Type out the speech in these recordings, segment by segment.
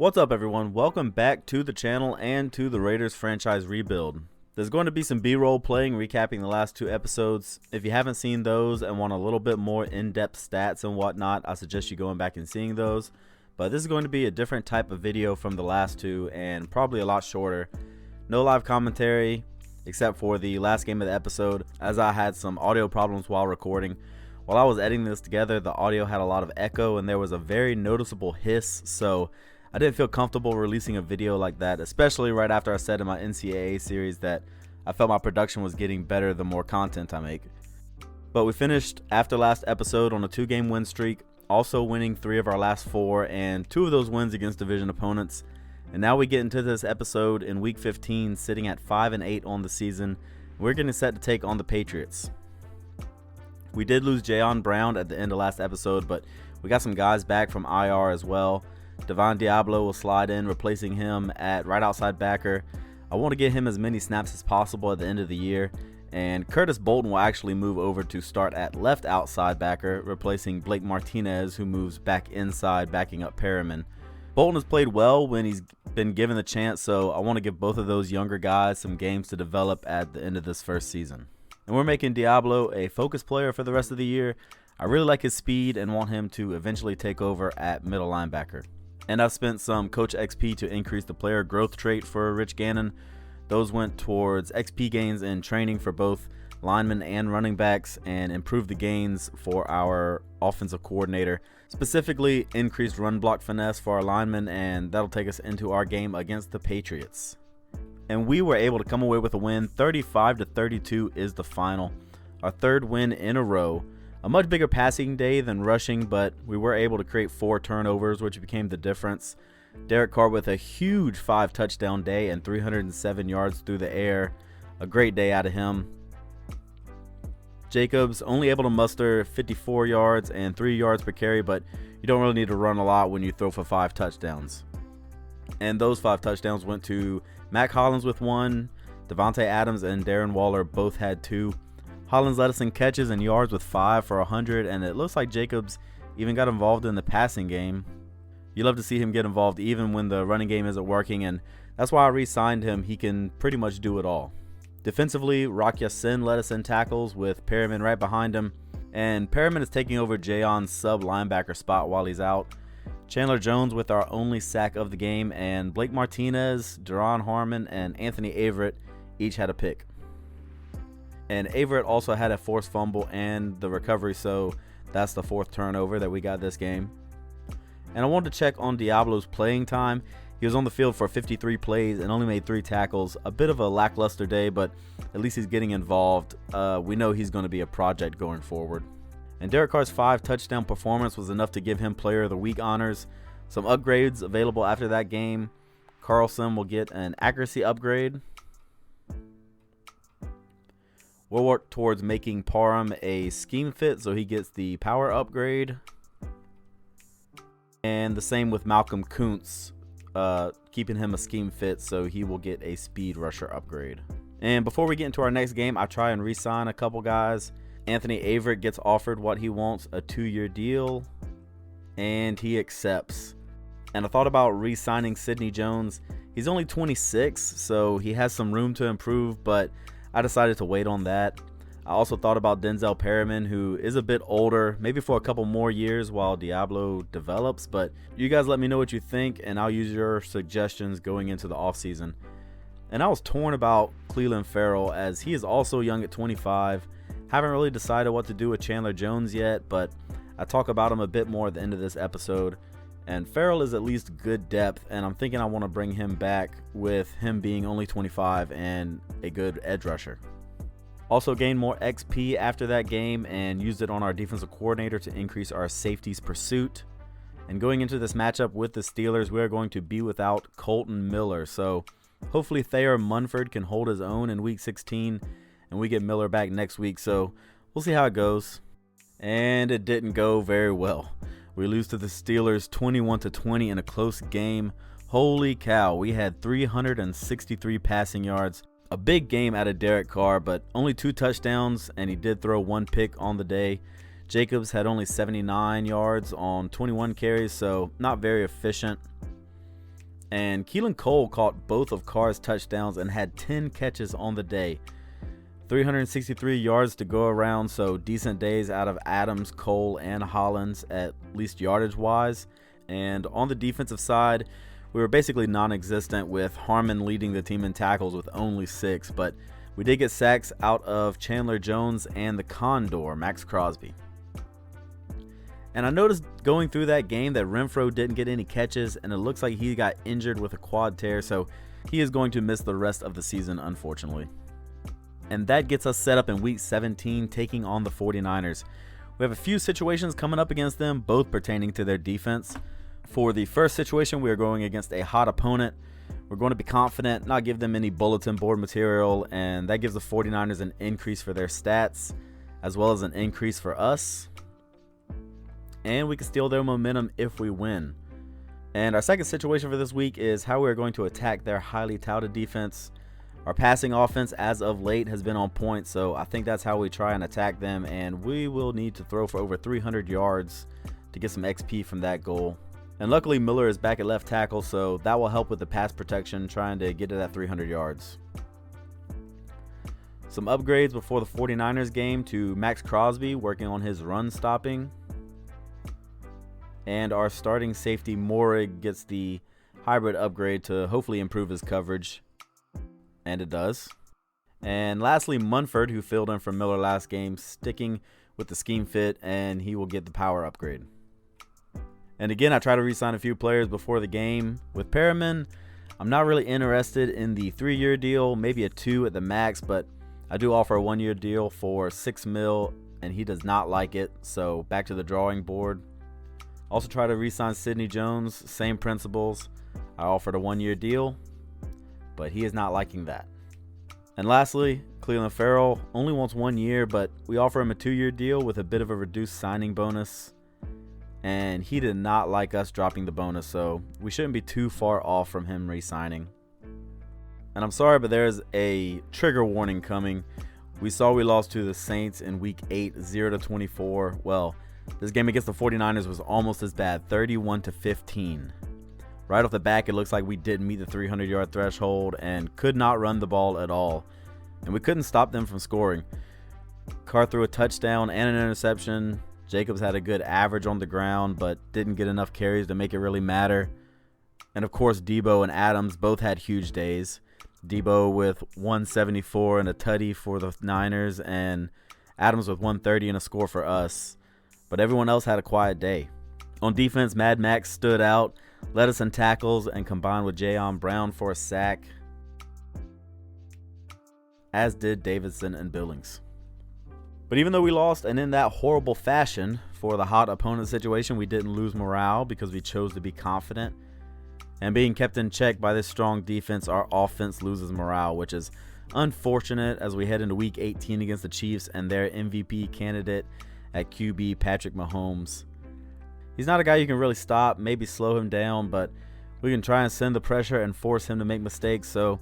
What's up, everyone? Welcome back to the channel and to the Raiders franchise rebuild. There's going to be some B-roll playing recapping the last two episodes. If you haven't seen those and want a little bit more in-depth stats and whatnot, I suggest you going back and seeing those. But this is going to be a different type of video from the last two and probably a lot shorter. No live commentary except for the last game of the episode, as I had some audio problems while recording. While I was editing this together, the audio had a lot of echo and there was a very noticeable hiss, so I didn't feel comfortable releasing a video like that, especially right after I said in my NCAA series that I felt my production was getting better the more content I make. But we finished after last episode on a 2-game win streak, also winning 3 of our last 4, and 2 of those wins against division opponents. And now we get into this episode in week 15, sitting at 5-8 on the season. We're getting set to take on the Patriots. We did lose Jayon Brown at the end of last episode, but we got some guys back from IR as well. Devon Diablo will slide in, replacing him at right outside backer. I want to get him as many snaps as possible at the end of the year. And Curtis Bolton will actually move over to start at left outside backer, replacing Blake Martinez, who moves back inside, backing up Perriman. Bolton has played well when he's been given the chance, so I want to give both of those younger guys some games to develop at the end of this first season. And we're making Diablo a focus player for the rest of the year. I really like his speed and want him to eventually take over at middle linebacker. And I've spent some Coach XP to increase the player growth trait for Rich Gannon. Those went towards XP gains in training for both linemen and running backs, and improved the gains for our offensive coordinator. Specifically, increased run block finesse for our linemen, and that'll take us into our game against the Patriots. And we were able to come away with a win. 35-32 is the final. Our 3rd win in a row. A much bigger passing day than rushing, but we were able to create 4 turnovers, which became the difference. Derek Carr with a huge 5-touchdown day and 307 yards through the air. A great day out of him. Jacobs only able to muster 54 yards and 3 yards per carry, but you don't really need to run a lot when you throw for 5 touchdowns. And those 5 touchdowns went to Mac Hollins with 1. Devontae Adams and Darren Waller both had 2. Hollins led us in catches and yards with 5 for 100, and it looks like Jacobs even got involved in the passing game. You love to see him get involved even when the running game isn't working, and that's why I re-signed him. He can pretty much do it all. Defensively, Rock Ya-Sin led us in tackles with Perriman right behind him, and Perriman is taking over Jayon's sub-linebacker spot while he's out. Chandler Jones with our only sack of the game, and Blake Martinez, Deron Harmon, and Anthony Averett each had a pick. And Averett also had a forced fumble and the recovery, so that's the 4th turnover that we got this game. And I wanted to check on Diablo's playing time. He was on the field for 53 plays and only made 3 tackles. A bit of a lackluster day, but at least he's getting involved. We know he's going to be a project going forward. And Derek Carr's 5-touchdown performance was enough to give him Player of the Week honors. Some upgrades available after that game. Carlson will get an accuracy upgrade. We'll work towards making Parham a scheme fit, so he gets the power upgrade. And the same with Malcolm Kuntz, keeping him a scheme fit, so he will get a speed rusher upgrade. And before we get into our next game, I try and re-sign a couple guys. Anthony Averett gets offered what he wants, a 2-year deal, and he accepts. And I thought about re-signing Sidney Jones. He's only 26, so he has some room to improve, but I decided to wait on that. I also thought about Denzel Perriman, who is a bit older, maybe for a couple more years while Diablo develops, but you guys let me know what you think, and I'll use your suggestions going into the offseason. And I was torn about Clelin Ferrell, as he is also young at 25. Haven't really decided what to do with Chandler Jones yet, but I talk about him a bit more at the end of this episode. And Ferrell is at least good depth, and I'm thinking I want to bring him back with him being only 25 and a good edge rusher. Also gained more XP after that game and used it on our defensive coordinator to increase our safeties pursuit. And going into this matchup with the Steelers, we are going to be without Colton Miller. So hopefully Thayer Munford can hold his own in week 16, and we get Miller back next week. So we'll see how it goes. And it didn't go very well. We lose to the Steelers 21-20 in a close game. Holy cow, we had 363 passing yards. A big game out of Derek Carr, but only 2 touchdowns, and he did throw 1 pick on the day. Jacobs had only 79 yards on 21 carries, so not very efficient. And Keelan Cole caught both of Carr's touchdowns and had 10 catches on the day. 363 yards to go around, so decent days out of Adams, Cole, and Hollins, at least yardage-wise. And on the defensive side, we were basically non-existent, with Harmon leading the team in tackles with only 6, but we did get sacks out of Chandler Jones and the Condor, Max Crosby. And I noticed going through that game that Renfro didn't get any catches, and it looks like he got injured with a quad tear, so he is going to miss the rest of the season, unfortunately. And that gets us set up in Week 17, taking on the 49ers. We have a few situations coming up against them, both pertaining to their defense. For the first situation, we are going against a hot opponent. We're going to be confident, not give them any bulletin board material, and that gives the 49ers an increase for their stats, as well as an increase for us. And we can steal their momentum if we win. And our second situation for this week is how we're going to attack their highly touted defense. Our passing offense as of late has been on point, so I think that's how we try and attack them, and we will need to throw for over 300 yards to get some XP from that goal. And luckily Miller is back at left tackle, so that will help with the pass protection, trying to get to that 300 yards. Some upgrades before the 49ers game to Max Crosby, working on his run stopping. And our starting safety Morig gets the hybrid upgrade to hopefully improve his coverage. And it does. And lastly, Munford, who filled in for Miller last game, sticking with the scheme fit, and he will get the power upgrade. And again, I try to re-sign a few players before the game. With Perriman, I'm not really interested in the 3-year deal, maybe a 2 at the max, but I do offer a 1-year deal for $6 million, and he does not like it, so back to the drawing board. Also try to re-sign Sidney Jones, same principles. I offered a 1-year deal, but he is not liking that. And lastly, Cleveland Farrell only wants 1 year, but we offer him a 2-year deal with a bit of a reduced signing bonus. And he did not like us dropping the bonus, so we shouldn't be too far off from him re-signing. And I'm sorry, but there's a trigger warning coming. We saw we lost to the Saints in Week 8, 0-24. Well, this game against the 49ers was almost as bad, 31-15. Right off the back, it looks like we didn't meet the 300-yard threshold and could not run the ball at all. And we couldn't stop them from scoring. Carr threw a touchdown and an interception. Jacobs had a good average on the ground, but didn't get enough carries to make it really matter. And of course, Debo and Adams both had huge days. Debo with 174 and a tutty for the Niners, and Adams with 130 and a score for us. But everyone else had a quiet day. On defense, Mad Max stood out, led us in tackles, and combined with Jayon Brown for a sack, as did Davidson and Billings. But even though we lost, and in that horrible fashion, for the hot opponent situation, we didn't lose morale because we chose to be confident. And being kept in check by this strong defense, our offense loses morale, which is unfortunate as we head into Week 18 against the Chiefs and their MVP candidate at QB, Patrick Mahomes. He's not a guy you can really stop, maybe slow him down, but we can try and send the pressure and force him to make mistakes. So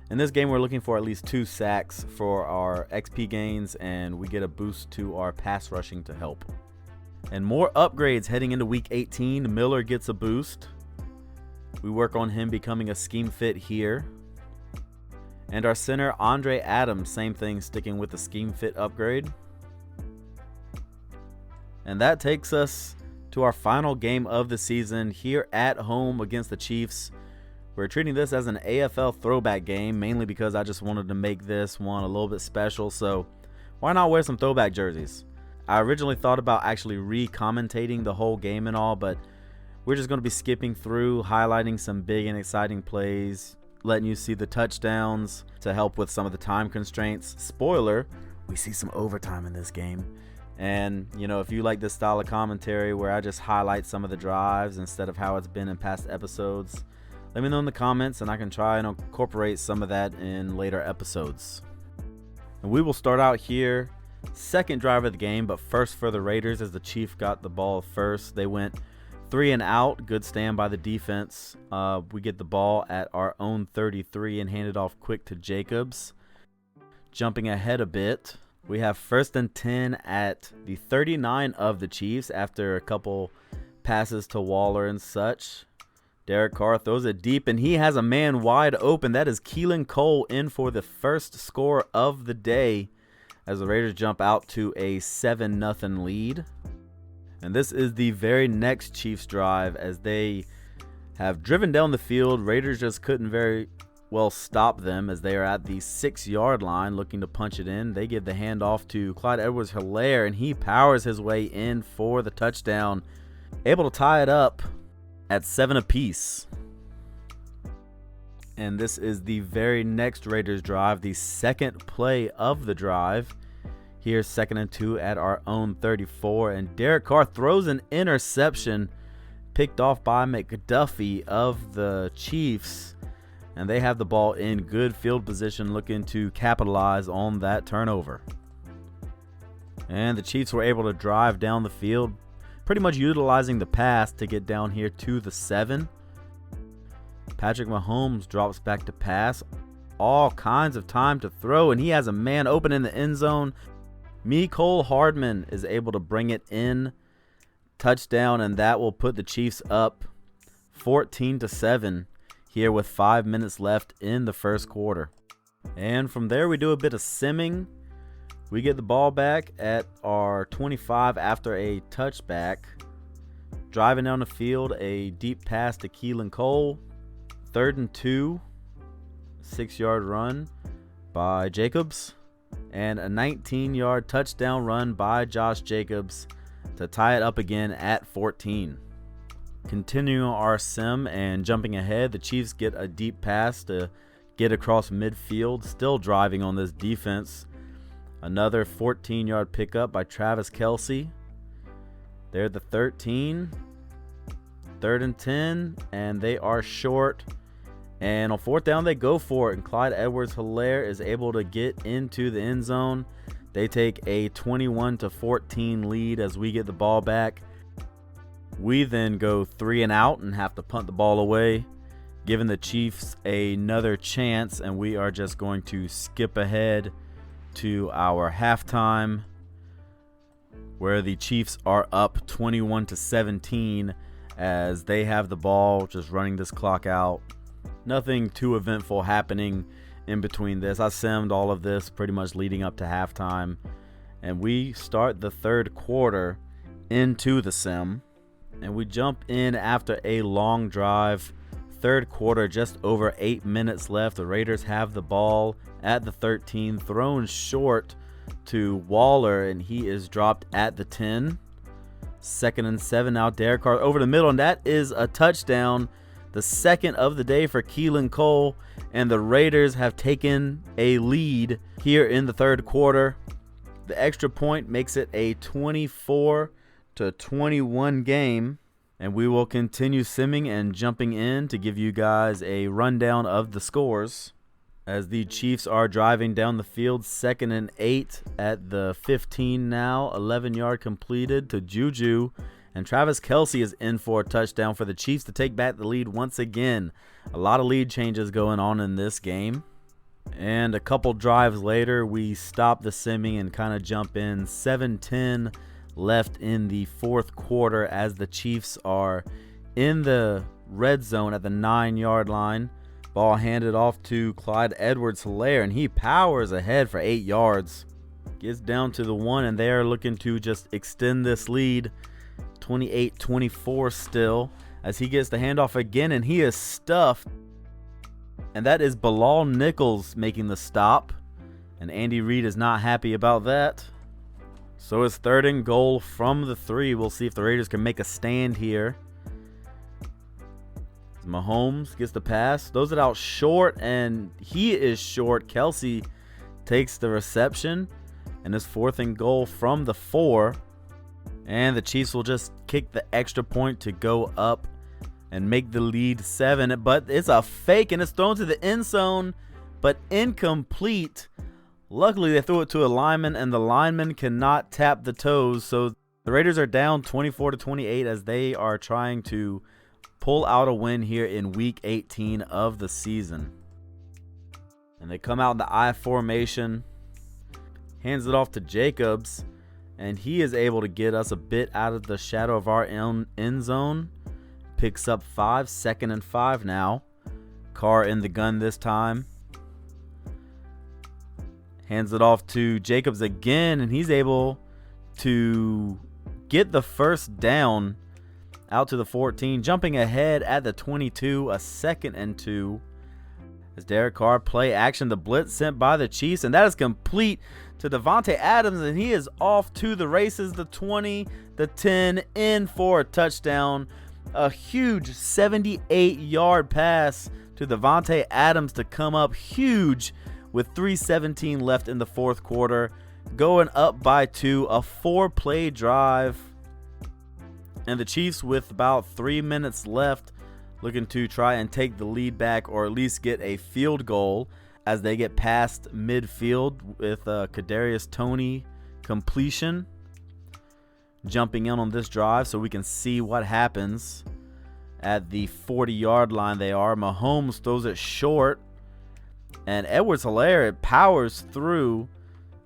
in this game, we're looking for at least 2 sacks for our XP gains, and we get a boost to our pass rushing to help. And more upgrades heading into Week 18. Miller gets a boost. We work on him becoming a scheme fit here. And our center, Andre Adams, same thing, sticking with the scheme fit upgrade. And that takes us to our final game of the season here at home against the Chiefs. We're treating this as an AFL throwback game, mainly because I just wanted to make this one a little bit special, so why not wear some throwback jerseys? I originally thought about actually re-commentating the whole game and all, but we're just going to be skipping through, highlighting some big and exciting plays, letting you see the touchdowns to help with some of the time constraints. Spoiler, we see some overtime in this game. And, you know, if you like this style of commentary where I just highlight some of the drives instead of how it's been in past episodes, let me know in the comments and I can try and incorporate some of that in later episodes. And we will start out here, second drive of the game, but first for the Raiders as the Chiefs got the ball first. They went 3 and out, good stand by the defense. We get the ball at our own 33 and hand it off quick to Jacobs. Jumping ahead a bit, we have 1st and 10 at the 39 of the Chiefs after a couple passes to Waller and such. Derek Carr throws it deep, and he has a man wide open. That is Keelan Cole in for the first score of the day as the Raiders jump out to a 7-0 lead. And this is the very next Chiefs drive as they have driven down the field. Raiders just couldn't very well stop them as they are at the 6-yard line looking to punch it in. They give the handoff to Clyde Edwards-Helaire, and he powers his way in for the touchdown, able to tie it up at 7 apiece. And this is the very next Raiders drive, the second play of the drive. Here's 2nd and 2 at our own 34, and Derek Carr throws an interception picked off by McDuffie of the Chiefs, and they have the ball in good field position looking to capitalize on that turnover. And the Chiefs were able to drive down the field, pretty much utilizing the pass to get down here to the 7. Patrick Mahomes drops back to pass. All kinds of time to throw, and he has a man open in the end zone. Mecole Hardman is able to bring it in. Touchdown, and that will put the Chiefs up 14-7 here with 5 minutes left in the first quarter. And from there, we do a bit of simming. We get the ball back at our 25 after a touchback. Driving down the field, a deep pass to Keelan Cole. 3rd and 2, 6-yard run by Jacobs. And a 19-yard touchdown run by Josh Jacobs to tie it up again at 14. Continuing our sim and jumping ahead, the Chiefs get a deep pass to get across midfield, still driving on this defense. Another 14-yard pickup by Travis Kelce. They're the 13. 3rd and 10, and they are short. And on 4th down, they go for it, and Clyde Edwards-Helaire is able to get into the end zone. They take a 21-14 lead as we get the ball back. We then go 3 and out and have to punt the ball away, giving the Chiefs another chance, and we are just going to skip ahead to our halftime, where the Chiefs are up 21-17 as they have the ball, just running this clock out. Nothing too eventful happening in between this. I simmed all of this pretty much leading up to halftime, and we start the third quarter into the sim, and we jump in after a long drive. Third quarter, just over 8 minutes left. The Raiders have the ball at the 13, thrown short to Waller, and he is dropped at the 10. 2nd and 7 now. Derek Carr over the middle, and that is a touchdown. The second of the day for Keelan Cole, and the Raiders have taken a lead here in the third quarter. The extra point makes it a 24-21 game. And we will continue simming and jumping in to give you guys a rundown of the scores as the Chiefs are driving down the field. 2nd and 8 at the 15 now. 11-yard completed to Juju. And Travis Kelce is in for a touchdown for the Chiefs to take back the lead once again. A lot of lead changes going on in this game. And a couple drives later, we stop the simming and kind of jump in. 7-10 left in the fourth quarter as the Chiefs are in the red zone at the 9-yard line. Ball handed off to Clyde Edwards-Helaire, and he powers ahead for 8 yards. Gets down to the 1, and they are looking to just extend this lead. 28-24 still as he gets the handoff again, and he is stuffed. And that is Bilal Nichols making the stop, and Andy Reid is not happy about that. So it's 3rd and goal from the 3. We'll see if the Raiders can make a stand here. Mahomes gets the pass, throws it out short, and he is short. Kelce takes the reception, and it's 4th and goal from the 4. And the Chiefs will just kick the extra point to go up and make the lead 7. But it's a fake, and it's thrown to the end zone, but incomplete. Luckily, they threw it to a lineman, and the lineman cannot tap the toes. So the Raiders are down 24-28 as they are trying to pull out a win here in Week 18 of the season. And they come out in the I formation, hands it off to Jacobs, and he is able to get us a bit out of the shadow of our own end zone. picks up 5, 2nd and 5 now. Carr in the gun this time. Hands it off to Jacobs again, and he's able to get the first down out to the 14, jumping ahead at the 22, a 2nd and 2. As Derek Carr play action, the blitz sent by the Chiefs, and that is complete to Davante Adams, and he is off to the races. The 20, the 10, in for a touchdown. A huge 78-yard pass to Davante Adams to come up huge with 3:17 left in the fourth quarter. Going up by 2, a 4-play drive. And the Chiefs, with about 3 minutes left, looking to try and take the lead back or at least get a field goal as they get past midfield with Kadarius Toney completion. Jumping in on this drive so we can see what happens at the 40-yard line. They are. Mahomes throws it short, and Edwards-Helaire powers through,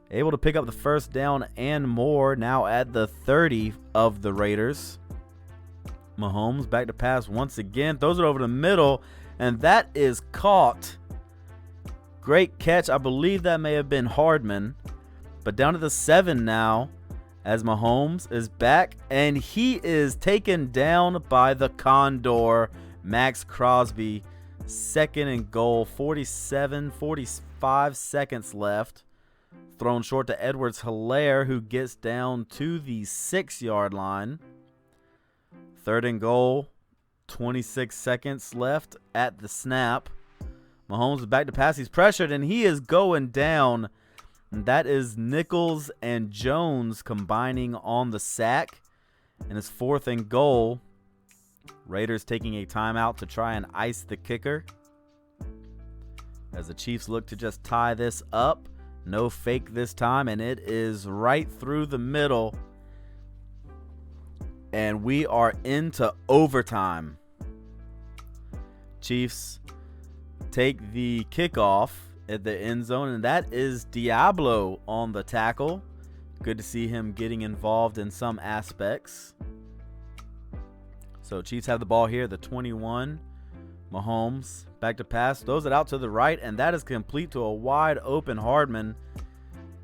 able to pick up the first down and more, now at the 30 of the Raiders. Mahomes back to pass once again, throws it over the middle, and that is caught. Great catch. I believe that may have been Hardman, but down to the 7 now as Mahomes is back, and he is taken down by the Condor, Max Crosby. 2nd and goal, 45 seconds left. Thrown short to Edwards-Helaire, who gets down to the 6-yard line. 3rd and goal, 26 seconds left at the snap. Mahomes is back to pass. He's pressured, and he is going down. And that is Nichols and Jones combining on the sack. And it's 4th and goal. Raiders taking a timeout to try and ice the kicker, as the Chiefs look to just tie this up. No fake this time, and it is right through the middle. And we are into overtime. Chiefs take the kickoff at the end zone, and that is Diablo on the tackle. Good to see him getting involved in some aspects. So Chiefs have the ball here, the 21. Mahomes back to pass, throws it out to the right, and that is complete to a wide open Hardman.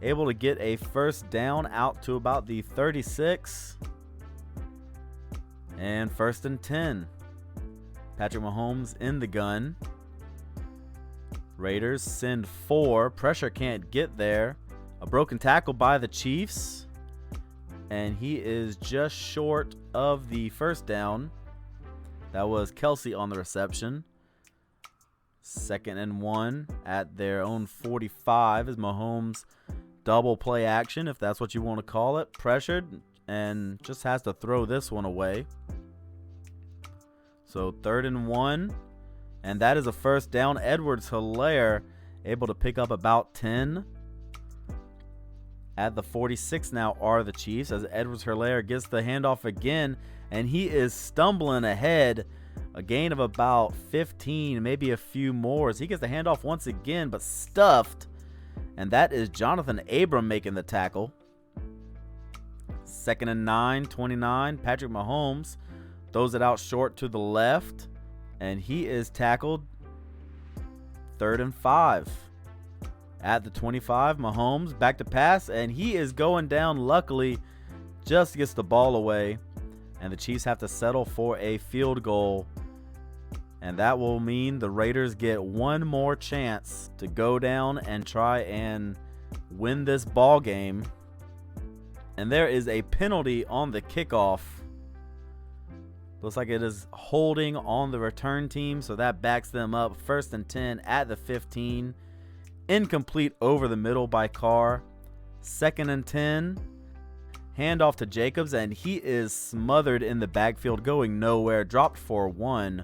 Able to get a first down out to about the 36. And 1st and 10. Patrick Mahomes in the gun. Raiders send 4. Pressure can't get there. A broken tackle by the Chiefs, and he is just short of the first down. That was Kelsey on the reception. 2nd and 1 at their own 45 as Mahomes double play action, if that's what you want to call it. Pressured and just has to throw this one away. So 3rd and 1, and that is a first down. Edwards-Helaire able to pick up about 10. At the 46 now are the Chiefs, as Edwards-Helaire gets the handoff again, and he is stumbling ahead. A gain of about 15, maybe a few more, as he gets the handoff once again, but stuffed. And that is Jonathan Abram making the tackle. 2nd and 9, 29. Patrick Mahomes throws it out short to the left, and he is tackled. 3rd and 5. At the 25, Mahomes back to pass, and he is going down. Luckily, just gets the ball away, and the Chiefs have to settle for a field goal. And that will mean the Raiders get one more chance to go down and try and win this ball game. And there is a penalty on the kickoff. Looks like it is holding on the return team, so that backs them up. 1st and 10 at the 15. Incomplete over the middle by Carr. 2nd and 10. Handoff to Jacobs, and he is smothered in the backfield, going nowhere. Dropped for 1.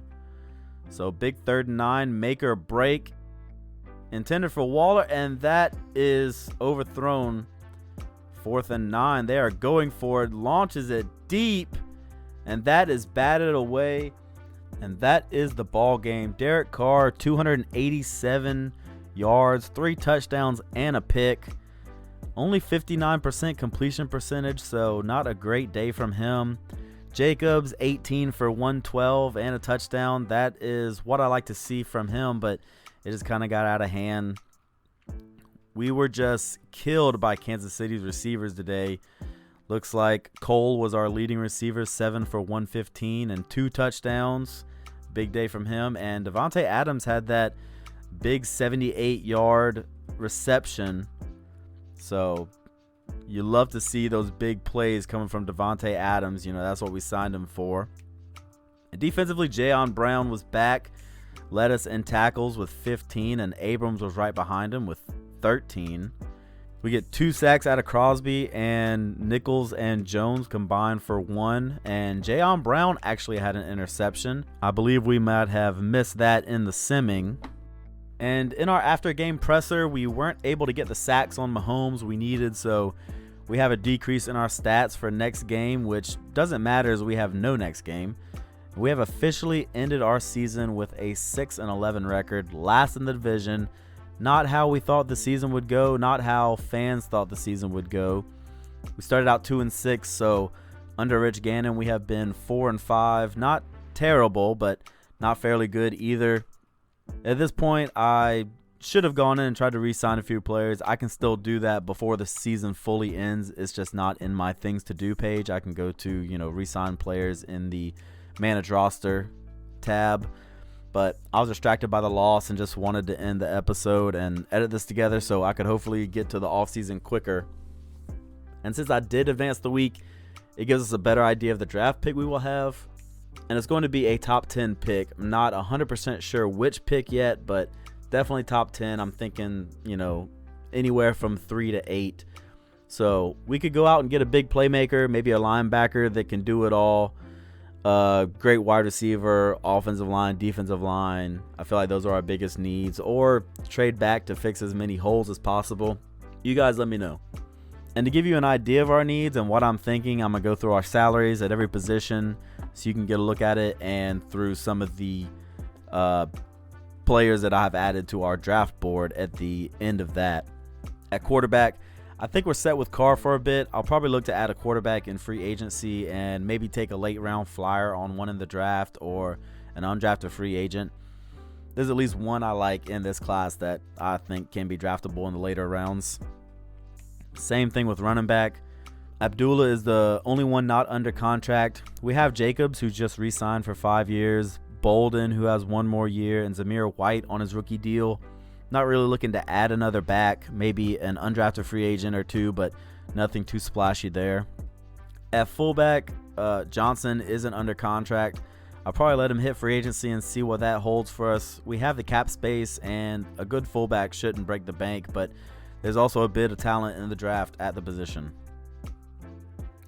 So big 3rd and 9, make or break. Intended for Waller, and that is overthrown. 4th and 9. They are going for it. Launches it deep, and that is batted away. And that is the ball game. Derek Carr, 287 yards, 3 touchdowns, and a pick. Only 59% completion percentage, so not a great day from him. Jacobs, 18 for 112 and a touchdown. That is what I like to see from him, but it just kind of got out of hand. We were just killed by Kansas City's receivers today. Looks like Cole was our leading receiver, 7 for 115 and 2 touchdowns. Big day from him. And Davante Adams had that big 78-yard reception. So you love to see those big plays coming from Davante Adams. You know, that's what we signed him for. And defensively, Jayon Brown was back, led us in tackles with 15, and Abrams was right behind him with 13. We get 2 sacks out of Crosby, and Nichols and Jones combined for 1. And Jayon Brown actually had an interception. I believe we might have missed that in the simming. And in our after-game presser, we weren't able to get the sacks on Mahomes we needed, so we have a decrease in our stats for next game, which doesn't matter as we have no next game. We have officially ended our season with a 6-11 record, last in the division. Not how we thought the season would go, not how fans thought the season would go. We started out 2-6, so under Rich Gannon we have been 4-5. Not terrible, but not fairly good either. At this point, I should have gone in and tried to re-sign a few players. I can still do that before the season fully ends. It's just not in my things to do page. I can go to, re-sign players in the manage roster tab. But I was distracted by the loss and just wanted to end the episode and edit this together so I could hopefully get to the offseason quicker. And since I did advance the week, it gives us a better idea of the draft pick we will have. And it's going to be a top 10 pick. I'm not 100% sure which pick yet, but definitely top 10. I'm thinking, anywhere from 3 to 8. So we could go out and get a big playmaker, maybe a linebacker that can do it all. Great wide receiver, offensive line, defensive line. I feel like those are our biggest needs. Or trade back to fix as many holes as possible. You guys let me know. And to give you an idea of our needs and what I'm thinking, I'm going to go through our salaries at every position so you can get a look at it, and through some of the players that I've added to our draft board at the end of that. At quarterback, I think we're set with Carr for a bit. I'll probably look to add a quarterback in free agency and maybe take a late round flyer on one in the draft or an undrafted free agent. There's at least one I like in this class that I think can be draftable in the later rounds. Same thing with running back. Abdullah is the only one not under contract. We have Jacobs, who just re-signed for 5 years, Bolden, who has 1 more year, and Zamir White on his rookie deal. Not really looking to add another back, maybe an undrafted free agent or 2, but nothing too splashy there. At fullback, Johnson isn't under contract. I'll probably let him hit free agency and see what that holds for us. We have the cap space, and a good fullback shouldn't break the bank, but there's also a bit of talent in the draft at the position.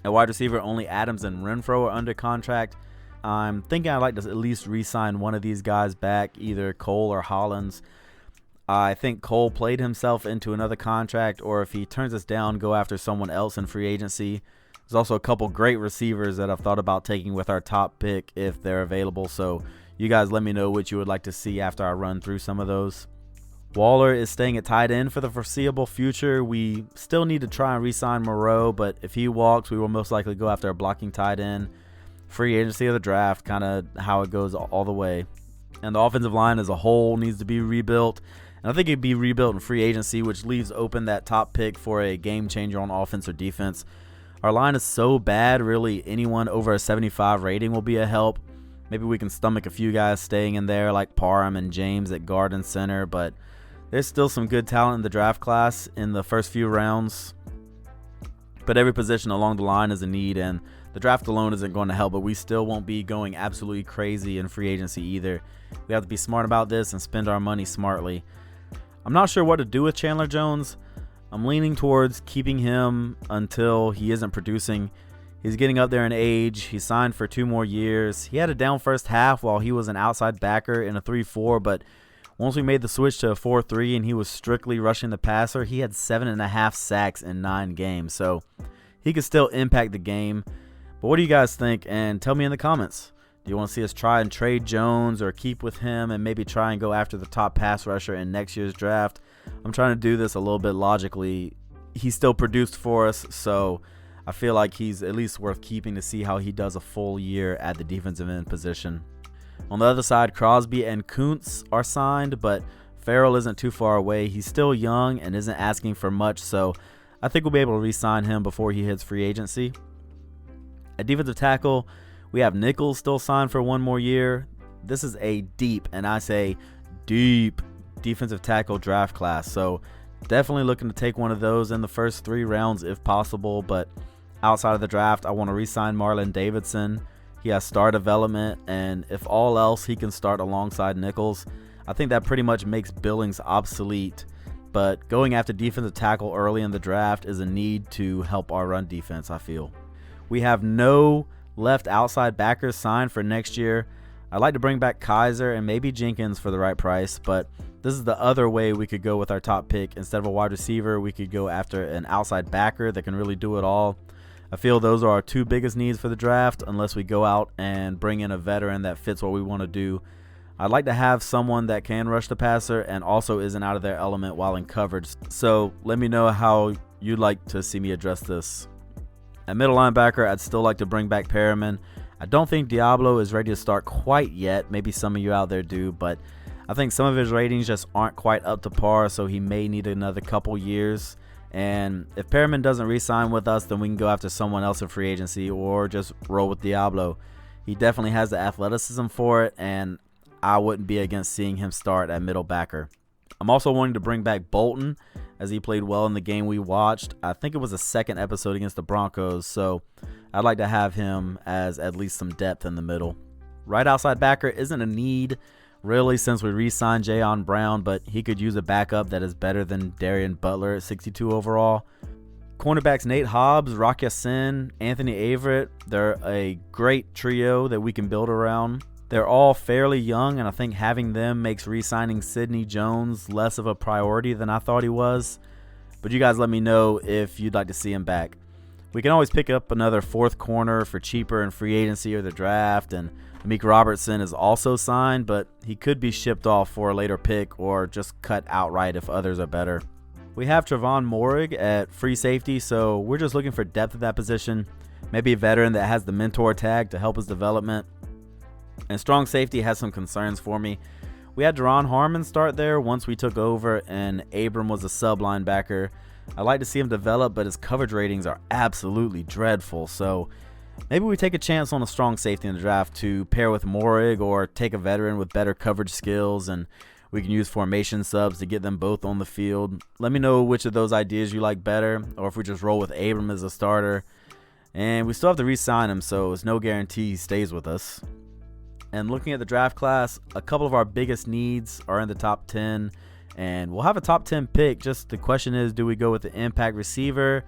At wide receiver, only Adams and Renfro are under contract. I'm thinking I'd like to at least re-sign one of these guys back, either Cole or Hollins. I think Cole played himself into another contract, or if he turns us down, go after someone else in free agency. There's also a couple great receivers that I've thought about taking with our top pick if they're available, so you guys let me know what you would like to see after I run through some of those. Waller is staying at tight end for the foreseeable future. We still need to try and re-sign Moreau, but if he walks, we will most likely go after a blocking tight end. Free agency of the draft, kind of how it goes all the way. And the offensive line as a whole needs to be rebuilt. And I think it'd be rebuilt in free agency, which leaves open that top pick for a game changer on offense or defense. Our line is so bad, really anyone over a 75 rating will be a help. Maybe we can stomach a few guys staying in there like Parham and James at guard and center, but there's still some good talent in the draft class in the first few rounds. But every position along the line is a need, and the draft alone isn't going to help, but we still won't be going absolutely crazy in free agency either. We have to be smart about this and spend our money smartly. I'm not sure what to do with Chandler Jones. I'm leaning towards keeping him until he isn't producing. He's getting up there in age. He signed for 2 more years. He had a down first half while he was an outside backer in a 3-4, but once we made the switch to a 4-3 and he was strictly rushing the passer, he had 7.5 sacks in 9 games. So he could still impact the game. But what do you guys think? And tell me in the comments. Do you want to see us try and trade Jones or keep with him and maybe try and go after the top pass rusher in next year's draft? I'm trying to do this a little bit logically. He still produced for us, so I feel like he's at least worth keeping to see how he does a full year at the defensive end position. On the other side, Crosby and Kuntz are signed, but Farrell isn't too far away. He's still young and isn't asking for much, so I think we'll be able to re-sign him before he hits free agency. At defensive tackle, we have Nichols still signed for 1 more year. This is a deep, and I say deep, defensive tackle draft class, so definitely looking to take one of those in the first 3 rounds if possible. But outside of the draft, I want to re-sign Marlon Davidson. He has star development, and if all else, he can start alongside Nichols. I think that pretty much makes Billings obsolete, but going after defensive tackle early in the draft is a need to help our run defense, I feel. We have no left outside backers signed for next year. I'd like to bring back Kaiser and maybe Jenkins for the right price, but this is the other way we could go with our top pick. Instead of a wide receiver, we could go after an outside backer that can really do it all. I feel those are our 2 biggest needs for the draft, unless we go out and bring in a veteran that fits what we want to do. I'd like to have someone that can rush the passer and also isn't out of their element while in coverage. So let me know how you'd like to see me address this. At middle linebacker, I'd still like to bring back Perriman. I don't think Diablo is ready to start quite yet. Maybe some of you out there do, but I think some of his ratings just aren't quite up to par, so he may need another couple years. And if Perriman doesn't re-sign with us, then we can go after someone else in free agency or just roll with Diablo. He definitely has the athleticism for it, and I wouldn't be against seeing him start at middle backer. I'm also wanting to bring back Bolton, as he played well in the game we watched. I think it was the 2nd episode against the Broncos, so I'd like to have him as at least some depth in the middle. Right outside backer isn't a need, really, since we re-signed Jayon Brown, but he could use a backup that is better than Darian Butler at 62 overall. Cornerbacks Nate Hobbs, Rock Ya-Sin, Anthony Averett, they're a great trio that we can build around. They're all fairly young, and I think having them makes re-signing Sidney Jones less of a priority than I thought he was. But you guys let me know if you'd like to see him back. We can always pick up another 4th corner for cheaper in free agency or the draft, and Amik Robertson is also signed, but he could be shipped off for a later pick or just cut outright if others are better. We have Trevon Moehrig at free safety, so we're just looking for depth at that position. Maybe a veteran that has the mentor tag to help his development. And strong safety has some concerns for me. We had Deron Harmon start there once we took over, and Abram was a sub linebacker. I'd like to see him develop, but his coverage ratings are absolutely dreadful. So maybe we take a chance on a strong safety in the draft to pair with Moehrig, or take a veteran with better coverage skills, and we can use formation subs to get them both on the field. Let me know which of those ideas you like better, or if we just roll with Abram as a starter. And we still have to re-sign him, so it's no guarantee he stays with us. And looking at the draft class, a couple of our biggest needs are in the top 10, and we'll have a top 10 pick. Just the question is, do we go with the impact receiver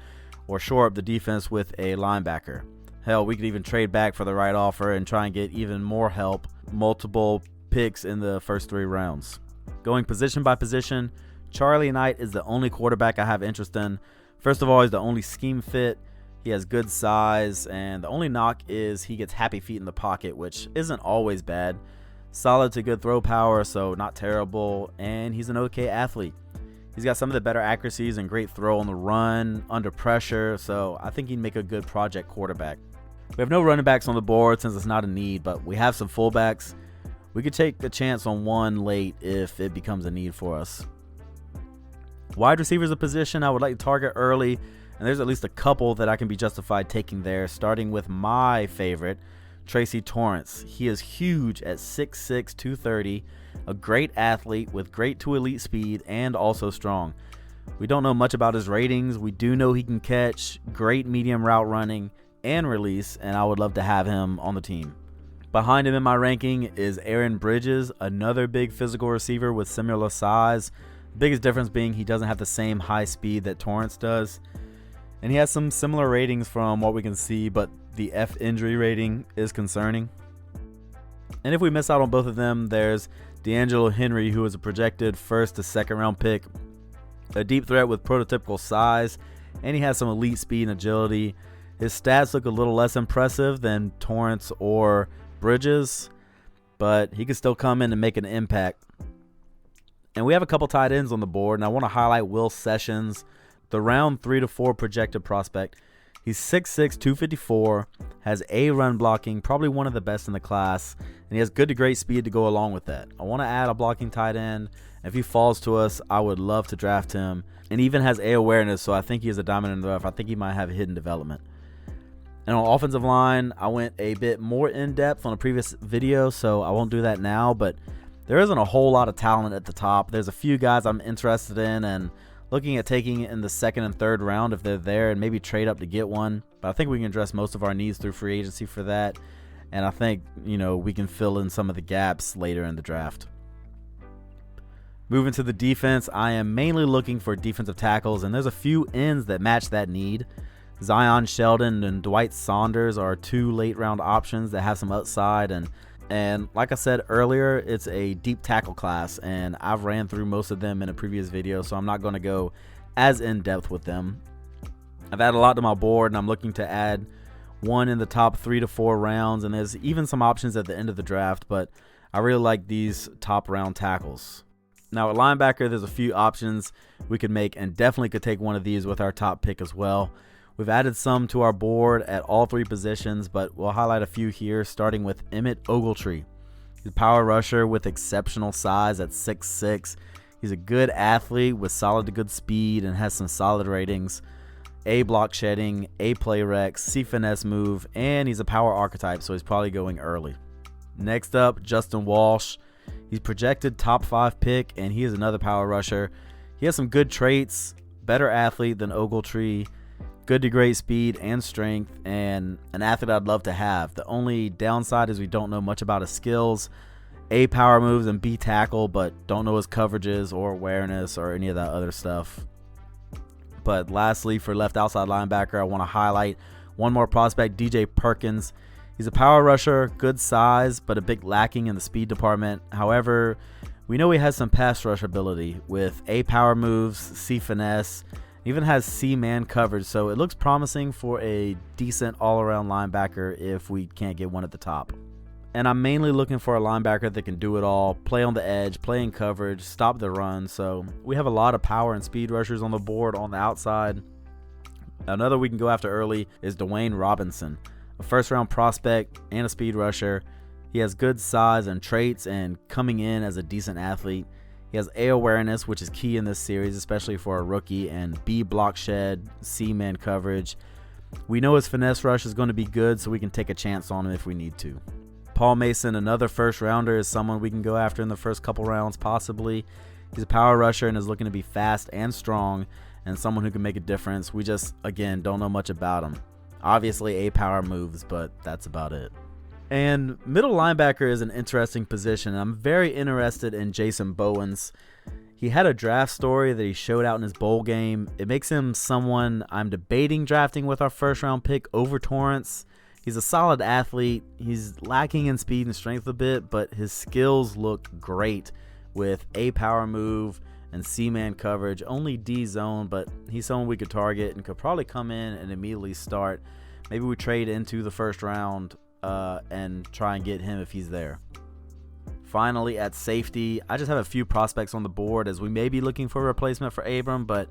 or shore up the defense with a linebacker? Hell, we could even trade back for the right offer and try and get even more help, multiple picks in the first 3 rounds. Going position by position, Charlie Knight is the only quarterback I have interest in. First of all, he's the only scheme fit. He has good size, and the only knock is he gets happy feet in the pocket, which isn't always bad. Solid to good throw power, so not terrible, and he's an okay athlete. He's got some of the better accuracies and great throw on the run, under pressure, so I think he'd make a good project quarterback. We have no running backs on the board since it's not a need, but we have some fullbacks. We could take a chance on one late if it becomes a need for us. Wide receiver is a position I would like to target early, and there's at least a couple that I can be justified taking there, starting with my favorite, Tracy Torrance. He is huge at 6'6", 230, a great athlete with great to elite speed and also strong. We don't know much about his ratings. We do know he can catch, great medium route running and release, and I would love to have him on the team. Behind him in my ranking is Aaron Bridges, another big physical receiver with similar size. The biggest difference being he doesn't have the same high speed that Torrance does. And he has some similar ratings from what we can see, but the F injury rating is concerning. And if we miss out on both of them, there's D'Angelo Henry, who is a projected 1st to 2nd round pick. A deep threat with prototypical size, and he has some elite speed and agility. His stats look a little less impressive than Torrance or Bridges, but he can still come in and make an impact. And we have a couple tight ends on the board, and I want to highlight Will Sessions, the round 3 to 4 projected prospect. He's 6'6", 254, has A run blocking, probably one of the best in the class, and he has good to great speed to go along with that. I want to add a blocking tight end. If he falls to us, I would love to draft him. And even has A awareness, so I think he is a diamond in the rough. I think he might have hidden development. And on offensive line, I went a bit more in-depth on a previous video, so I won't do that now, but there isn't a whole lot of talent at the top. There's a few guys I'm interested in and looking at taking in the second and third round if they're there, and maybe trade up to get one. But I think we can address most of our needs through free agency for that. And I think, we can fill in some of the gaps later in the draft. Moving to the defense, I am mainly looking for defensive tackles, and there's a few ends that match that need. Zion Sheldon and Dwight Saunders are 2 late-round options that have some upside, and like I said earlier, it's a deep tackle class, and I've ran through most of them in a previous video, so I'm not going to go as in-depth with them. I've added a lot to my board, and I'm looking to add one in the top 3 to 4 rounds, and there's even some options at the end of the draft, but I really like these top round tackles. Now at linebacker, there's a few options we could make, and definitely could take one of these with our top pick as well. We've added some to our board at all 3 positions, but we'll highlight a few here, starting with Emmett Ogletree. He's a power rusher with exceptional size at 6'6". He's a good athlete with solid to good speed and has some solid ratings. A block shedding, A play rex, C finesse move, and he's a power archetype, so he's probably going early. Next up, Justin Walsh. He's projected top 5 pick, and he is another power rusher. He has some good traits, better athlete than Ogletree, good to great speed and strength, and an athlete I'd love to have. The only downside is we don't know much about his skills. A power moves and B tackle, but don't know his coverages or awareness or any of that other stuff. But lastly, for left outside linebacker, I want to highlight one more prospect, DJ Perkins. He's a power rusher, good size, but a bit lacking in the speed department. However, we know he has some pass rush ability with A power moves, C finesse, even has C man coverage, so it looks promising for a decent all-around linebacker if we can't get one at the top. And I'm mainly looking for a linebacker that can do it all, play on the edge, play in coverage, stop the run, so we have a lot of power and speed rushers on the board on the outside. Another we can go after early is Dwayne Robinson, a first-round prospect and a speed rusher. He has good size and traits and coming in as a decent athlete. He has A awareness, which is key in this series, especially for a rookie, and B block shed, C man coverage. We know his finesse rush is going to be good, so we can take a chance on him if we need to. Paul Mason, another first rounder, is someone we can go after in the first couple rounds possibly. He's a power rusher and is looking to be fast and strong, and someone who can make a difference. We just, again, don't know much about him. Obviously A power moves, but that's about it. And middle linebacker is an interesting position. I'm very interested in Jason Bowens. He had a draft story that he showed out in his bowl game. It makes him someone I'm debating drafting with our first round pick over Torrance. He's a solid athlete. He's lacking in speed and strength a bit, but his skills look great with A power move and C man coverage, only D zone, but he's someone we could target and could probably come in and immediately start. Maybe we trade into the first round and try and get him if he's there. Finally, at safety, I just have a few prospects on the board as we may be looking for a replacement for Abram, but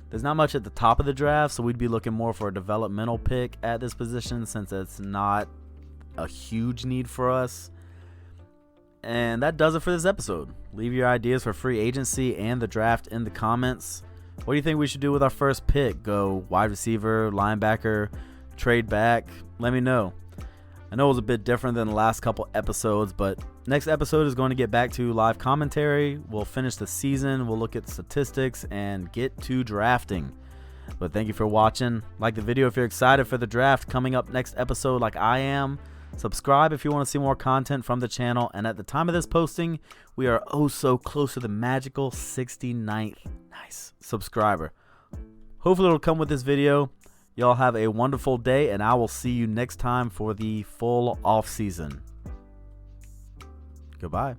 there's not much at the top of the draft, so we'd be looking more for a developmental pick at this position since it's not a huge need for us. And that does it for this episode. Leave your ideas for free agency and the draft in the comments. What do you think we should do with our first pick? Go wide receiver, linebacker, trade back? Let me know. I know it was a bit different than the last couple episodes, but next episode is going to get back to live commentary. We'll finish the season, we'll look at statistics, and get to drafting. But thank you for watching. Like the video if you're excited for the draft coming up next episode like I am. Subscribe if you want to see more content from the channel. And at the time of this posting, we are oh so close to the magical 69th subscriber. Hopefully it'll come with this video. Y'all have a wonderful day, and I will see you next time for the full off season. Goodbye.